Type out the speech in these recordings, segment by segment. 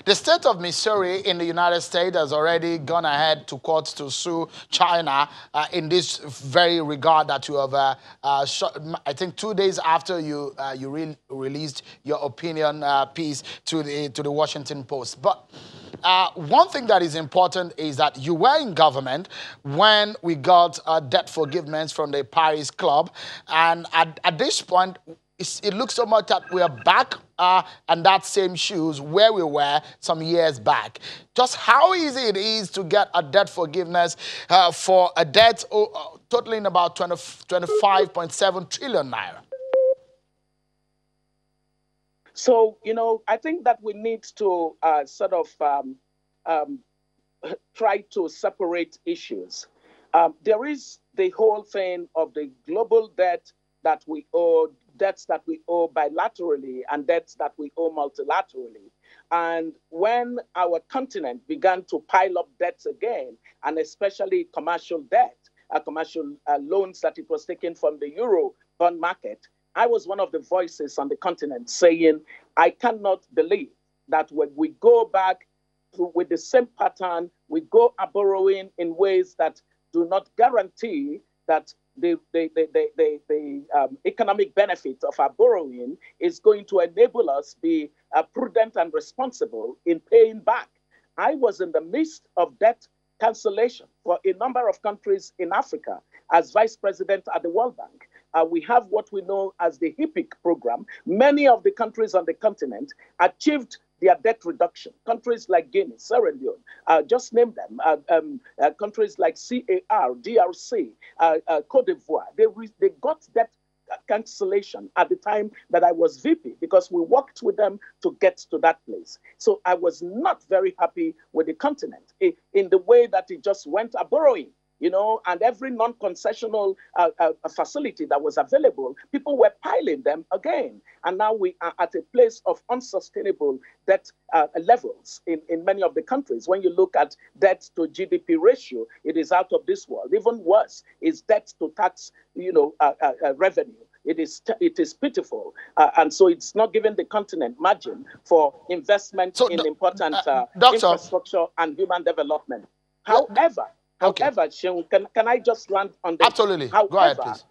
The state of Missouri in the United States has already gone ahead to court to sue China in this very regard that you have, I think 2 days after you released your opinion piece to the Washington Post. But one thing that is important is that you were in government when we got debt forgiveness from the Paris Club. And at this point, it looks so much that we are back in that same shoes where we were some years back. Just how easy it is to get a debt forgiveness for a debt totaling about 25.7 trillion naira. So, I think that we need to sort of try to separate issues. There is the whole thing of the global debt that we owe, debts that we owe bilaterally and debts that we owe multilaterally. And when our continent began to pile up debts again, and especially commercial debt, commercial loans that it was taken from the euro bond market, I was one of the voices on the continent saying, I cannot believe that when we go back with the same pattern, we go borrowing in ways that do not guarantee that the economic benefit of our borrowing is going to enable us be prudent and responsible in paying back. I was in the midst of debt cancellation for a number of countries in Africa as vice president at the World Bank. We have what we know as the HIPIC program. Many of the countries on the continent achieved their debt reduction. Countries like Guinea, Sierra Leone, just name them. Countries like CAR, DRC, Cote d'Ivoire, they got debt cancellation at the time that I was VP because we worked with them to get to that place. So I was not very happy with the continent in the way that it just went borrowing. And every non-concessional facility that was available, people were piling them again. And now we are at a place of unsustainable debt levels in many of the countries. When you look at debt to GDP ratio, it is out of this world. Even worse is debt to tax, revenue. It is pitiful. And so it's not giving the continent margin for investment in important infrastructure and human development. However, Seun, can I just land on this? Absolutely. However, go ahead, please.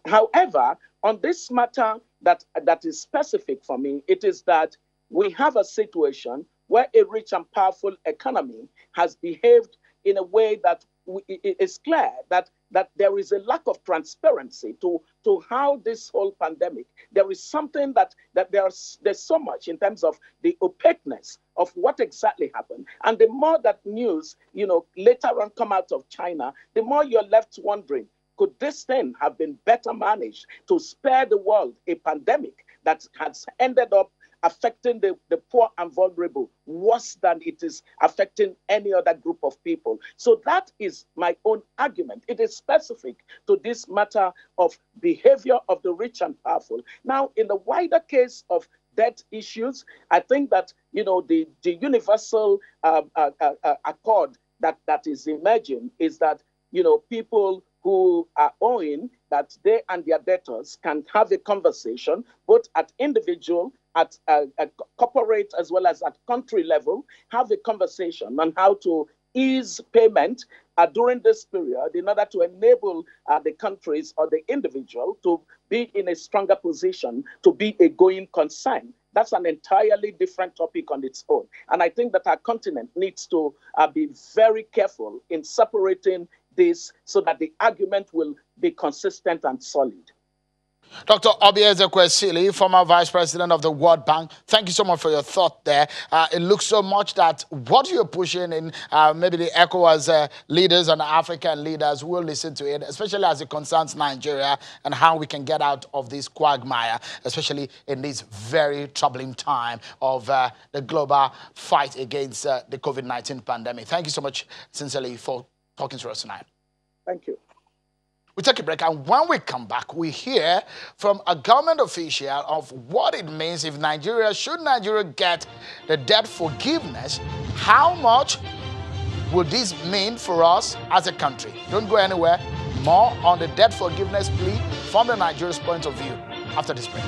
However, on this matter that is specific for me, it is that we have a situation where a rich and powerful economy has behaved in a way that it is clear that there is a lack of transparency to how this whole pandemic, there is something that there's so much in terms of the opaqueness of what exactly happened. And the more that news, later on come out of China, the more you're left wondering, could this thing have been better managed to spare the world a pandemic that has ended up affecting the poor and vulnerable worse than it is affecting any other group of people? So that is my own argument. It is specific to this matter of behavior of the rich and powerful. Now, in the wider case of debt issues, I think that, the universal accord that is emerging is that, people who are owing, that they and their debtors can have a conversation, both at individual, at corporate, as well as at country level, have a conversation on how to ease payment during this period in order to enable the countries or the individual to be in a stronger position to be a going concern. That's an entirely different topic on its own. And I think that our continent needs to be very careful in separating this so that the argument will be consistent and solid. Dr. Ezekwesili, former vice president of the World Bank, thank you so much for your thought there. It looks so much that what you're pushing in, maybe the ECOWAS leaders and African leaders will listen to it, especially as it concerns Nigeria and how we can get out of this quagmire, especially in this very troubling time of the global fight against the COVID-19 pandemic. Thank you so much, sincerely, for talking to us tonight. Thank you. We take a break, and when we come back, we hear from a government official of what it means if should Nigeria get the debt forgiveness, how much would this mean for us as a country? Don't go anywhere. More on the debt forgiveness plea from the Nigeria's point of view after this break.